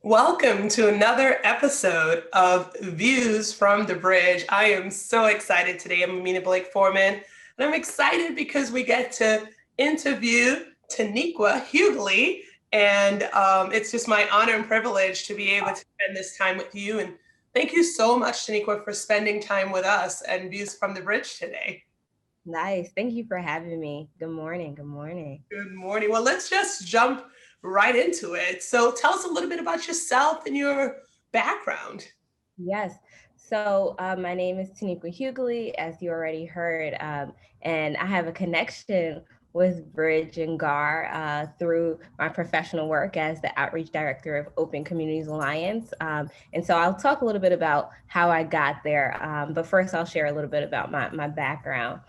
Welcome to another episode of Views from the Bridge. I am so excited today. I'm Amina Blake Foreman, and I'm excited because we get to interview Taniqua Huguley. And it's just my honor and privilege to be able to spend this time with you. And thank you so much, Taniqua, for spending time with us and Views from the Bridge today. Nice. Thank you for having me. Good morning. Good morning. Good morning. Well, let's just jump right into it. So tell us a little bit about yourself and your background. Yes. My name is Taniqua Huguley, as you already heard, and I have a connection with Bridge and GHAR through my professional work as the Outreach Director of Open Communities Alliance. And so I'll talk a little bit about how I got there, but first I'll share a little bit about my background.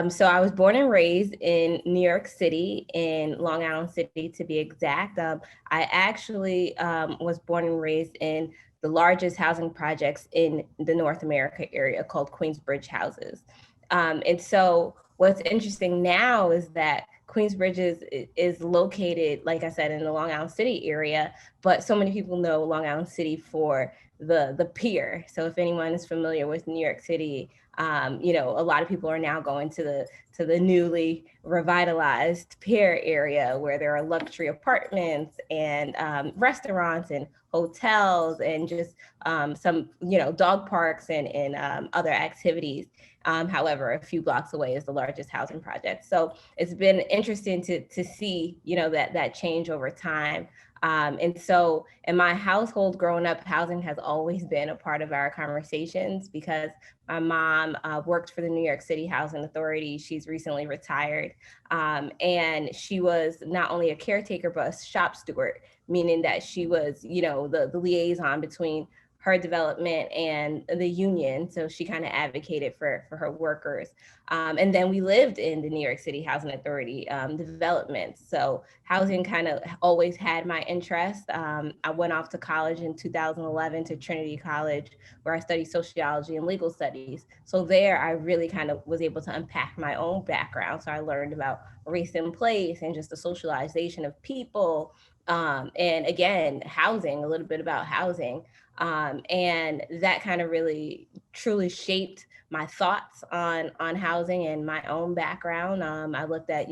So I was born and raised in New York City, in Long Island City to be exact. I actually was born and raised in the largest housing projects in the North America area called Queensbridge houses. And so what's interesting now is that Queensbridge is located, like I said, in the Long Island City area, but so many people know Long Island City for the pier. So if anyone is familiar with New York City, a lot of people are now going to the newly revitalized pier area where there are luxury apartments and restaurants and hotels and just some dog parks and other activities. However, a few blocks away is the largest housing project. So it's been interesting to see that change over time. And so in my household growing up, housing has always been a part of our conversations because my mom worked for the New York City Housing Authority. She's recently retired. And she was not only a caretaker, but a shop steward, meaning that she was, the liaison between her development and the union. So she kind of advocated for her workers. And then we lived in the New York City Housing Authority development. So housing kind of always had my interest. I went off to college in 2011 to Trinity College, where I studied sociology and legal studies. So there I really kind of was able to unpack my own background. So I learned about race and place and just the socialization of people. And again, housing, a little bit about housing. And that kind of really truly shaped my thoughts on housing and my own background. I looked at,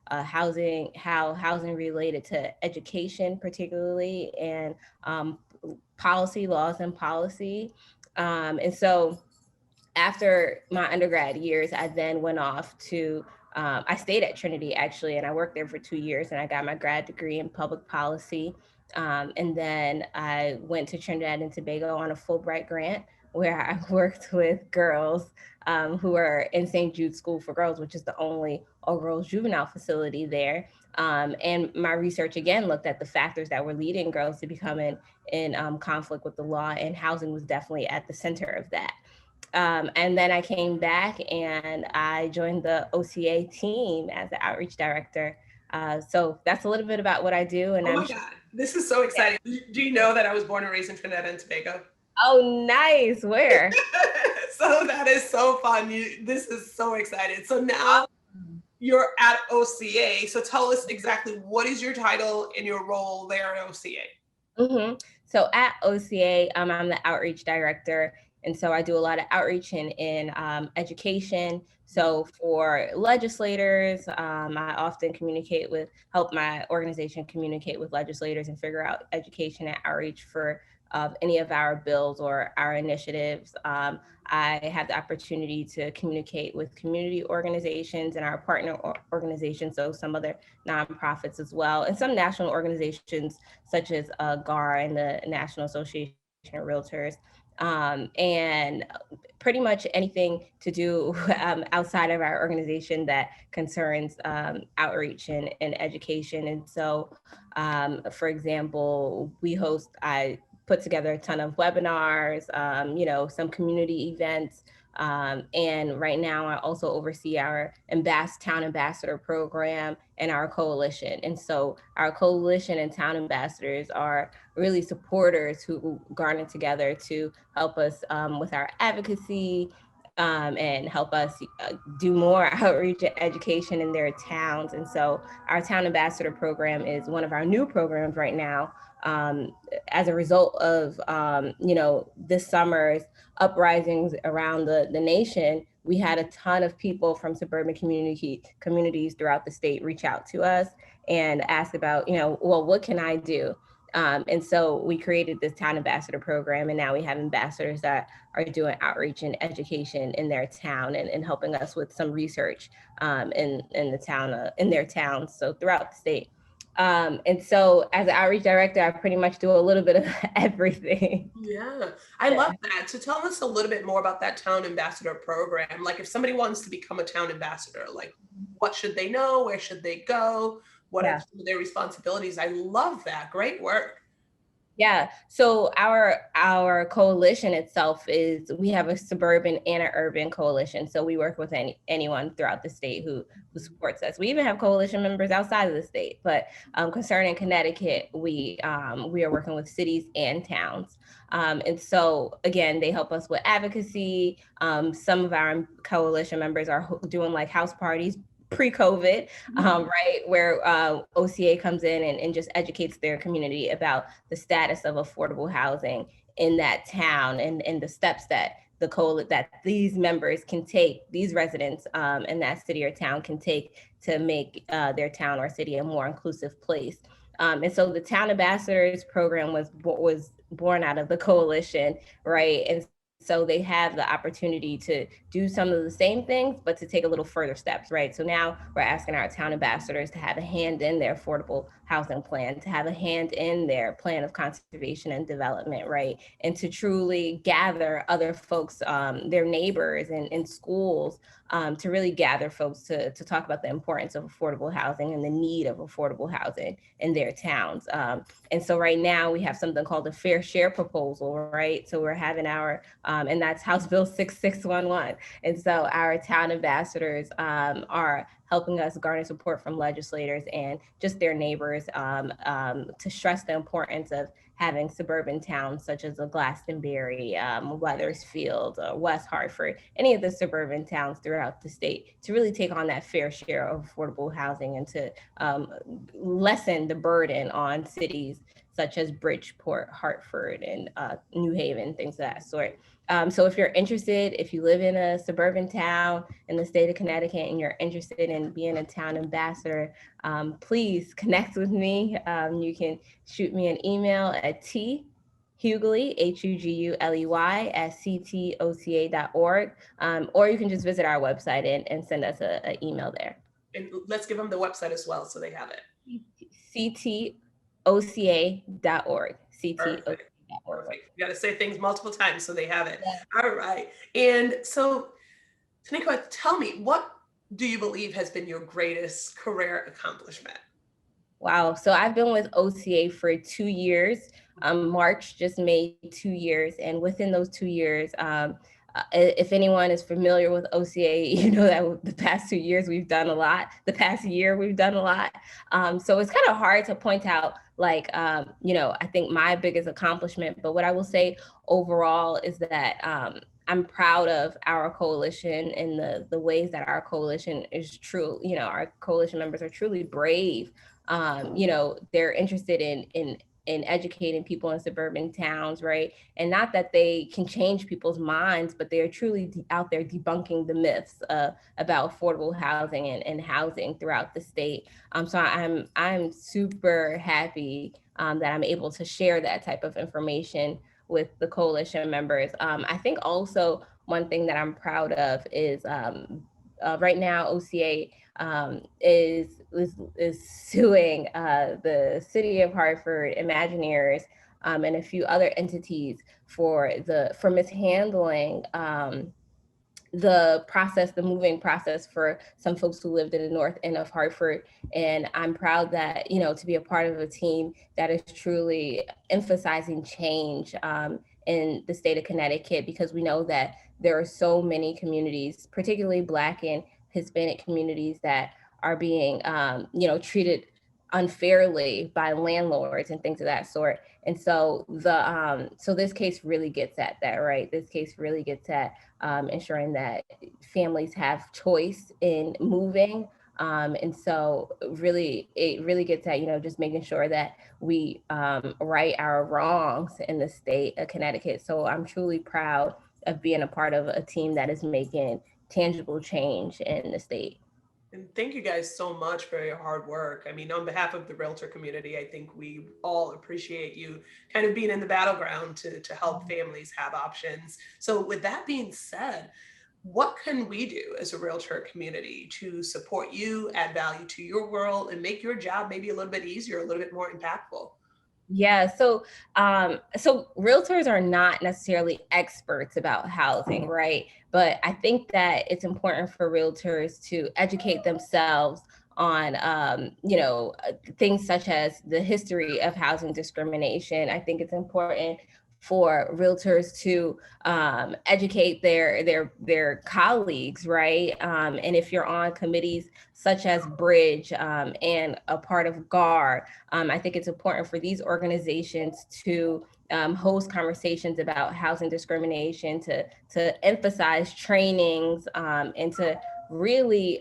housing, how housing related to education, particularly, and policy, laws and policy. And so after my undergrad years, I then went off to, I stayed at Trinity actually, and I worked there for 2 years and I got my grad degree in public policy. And then I went to Trinidad and Tobago on a Fulbright grant where I worked with girls who are in St. Jude School for Girls, which is the only all-girls juvenile facility there. And my research again looked at the factors that were leading girls to become in conflict with the law, and housing was definitely at the center of that. And then I came back and I joined the OCA team as the outreach director. So that's a little bit about what I do. And Oh I'm my sure. God, this is so exciting. Do you know that I was born and raised in Trinidad and Tobago? Oh, nice. Where? So that is so fun. This is so exciting. So now you're at OCA. So tell us exactly what is your title and your role there at OCA? So at OCA, I'm the outreach director. And so I do a lot of outreach in education. So for legislators, I often help my organization communicate with legislators and figure out education and outreach for any of our bills or our initiatives. I have the opportunity to communicate with community organizations and our partner organizations, so some other nonprofits as well, and some national organizations such as GHAR and the National Association of Realtors. And pretty much anything to do outside of our organization that concerns outreach and education. And so, for example, I put together a ton of webinars, some community events. And right now I also oversee our town ambassador program and our coalition. And so our coalition and town ambassadors are really supporters who garner together to help us with our advocacy, and help us do more outreach education in their towns. And so our Town Ambassador program is one of our new programs right now. As a result of, this summer's uprisings around the nation, we had a ton of people from suburban communities throughout the state reach out to us and ask about, well, what can I do? And so we created this Town Ambassador program, and now we have ambassadors that are doing outreach and education in their town and helping us with some research in the town, in their towns, so throughout the state. And so as an outreach director, I pretty much do a little bit of everything. Yeah, I love that. So tell us a little bit more about that Town Ambassador program. Like if somebody wants to become a Town Ambassador, like what should they know? Where should they go? What are some of their responsibilities? I love that. Great work. Yeah. So our coalition itself is, we have a suburban and an urban coalition. So we work with anyone throughout the state who supports us. We even have coalition members outside of the state. But concerning Connecticut, we are working with cities and towns. And so again, they help us with advocacy. Some of our coalition members are doing like house parties pre-COVID, right, where OCA comes in and just educates their community about the status of affordable housing in that town and the steps that that these members can take, these residents in that city or town can take to make their town or city a more inclusive place. And so the Town Ambassadors program was born out of the coalition, right? And so they have the opportunity to do some of the same things, but to take a little further steps, right? So now we're asking our town ambassadors to have a hand in their affordable housing plan, to have a hand in their plan of conservation and development, right? And to truly gather other folks, their neighbors and schools, to really gather folks to talk about the importance of affordable housing and the need of affordable housing in their towns. And so right now we have something called a fair share proposal, right? So we're having our, and that's House Bill 6611. And so our town ambassadors are helping us garner support from legislators and just their neighbors to stress the importance of having suburban towns such as Glastonbury, Weathersfield, West Hartford, any of the suburban towns throughout the state to really take on that fair share of affordable housing and to lessen the burden on cities such as Bridgeport, Hartford, and New Haven, things of that sort. So if you're interested, if you live in a suburban town in the state of Connecticut and you're interested in being a town ambassador, please connect with me. You can shoot me an email at Huguley, Huguley at ctoca.org, or you can just visit our website and send us an email there. And let's give them the website as well so they have it. ctoca.org. Perfect. Perfect. You got to say things multiple times so they have it. Yeah. All right. And so, Taniqua, tell me, what do you believe has been your greatest career accomplishment? Wow. So I've been with OCA for 2 years. March just made 2 years. And within those 2 years, if anyone is familiar with OCA, you know that the past 2 years we've done a lot. The past year we've done a lot. So it's kind of hard to point out, like, I think my biggest accomplishment, but what I will say overall is that I'm proud of our coalition and the ways that our coalition is true. Our coalition members are truly brave. They're interested in educating people in suburban towns, right? And not that they can change people's minds, but they are truly out there debunking the myths about affordable housing and housing throughout the state. So I'm super happy that I'm able to share that type of information with the coalition members. I think also one thing that I'm proud of is right now OCA is suing the City of Hartford, Imagineers, and a few other entities for mishandling the moving process for some folks who lived in the north end of Hartford. And I'm proud that, to be a part of a team that is truly emphasizing change in the state of Connecticut, because we know that there are so many communities, particularly Black and Hispanic communities, that are being, treated unfairly by landlords and things of that sort. And so so this case really gets at that, right? This case really gets at ensuring that families have choice in moving. And so it really gets at, just making sure that we right our wrongs in the state of Connecticut. So I'm truly proud of being a part of a team that is making tangible change in the state. And thank you guys so much for your hard work. I mean, on behalf of the realtor community, I think we all appreciate you kind of being in the battleground to help families have options. So with that being said, what can we do as a realtor community to support you, add value to your world, and make your job maybe a little bit easier, a little bit more impactful? Yeah, so realtors are not necessarily experts about housing, right? But I think that it's important for realtors to educate themselves on things such as the history of housing discrimination. I think it's important for realtors to educate their colleagues, right? And if you're on committees such as Bridge and a part of GHAR, I think it's important for these organizations to host conversations about housing discrimination, to emphasize trainings, and to really,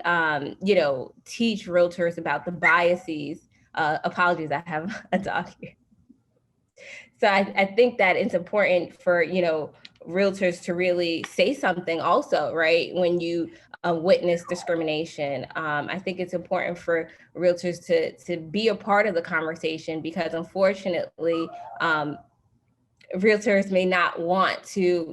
teach realtors about the biases. Apologies, I have a dog here. So I think that it's important for, realtors to really say something also, right? When you witness discrimination. I think it's important for realtors to be a part of the conversation, because unfortunately, realtors may not want to,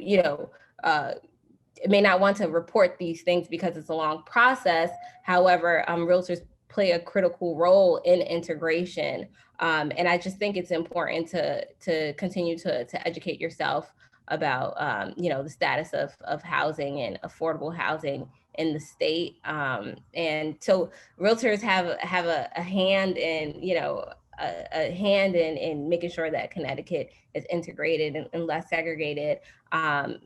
may not want to report these things because it's a long process. However, realtors play a critical role in integration. And I just think it's important to continue to educate yourself about, the status of housing and affordable housing in the state. And so realtors have a hand in, a hand in making sure that Connecticut is integrated and less segregated. And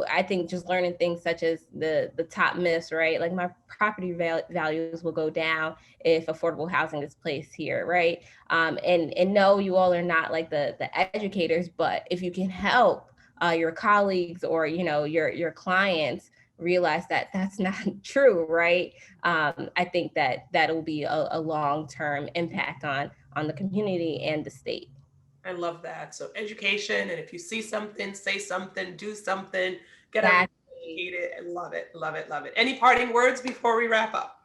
I think just learning things such as the top myths, right? Like, my property values will go down if affordable housing is placed here, right? And no, you all are not like the educators, but if you can help your colleagues or your clients realize that that's not true, right? I think that that'll be a long-term impact on the community and the state. I love that. So education, and if you see something, say something, do something, get everyone Exactly. educated. I love it, love it, love it. Any parting words before we wrap up?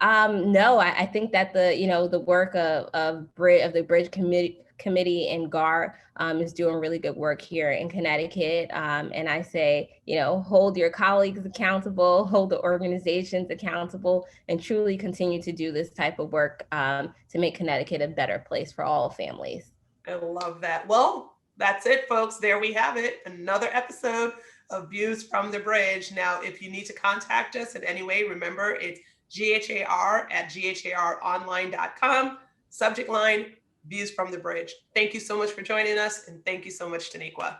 No, I think that the work of the Bridge Committee and GHAR is doing really good work here in Connecticut. And I say, hold your colleagues accountable, hold the organizations accountable, and truly continue to do this type of work to make Connecticut a better place for all families. I love that. Well, that's it, folks. There we have it. Another episode of Views from the Bridge. Now, if you need to contact us in any way, remember it's GHAR@gharonline.com. Subject line, Views from the Bridge. Thank you so much for joining us. And thank you so much, Taniqua.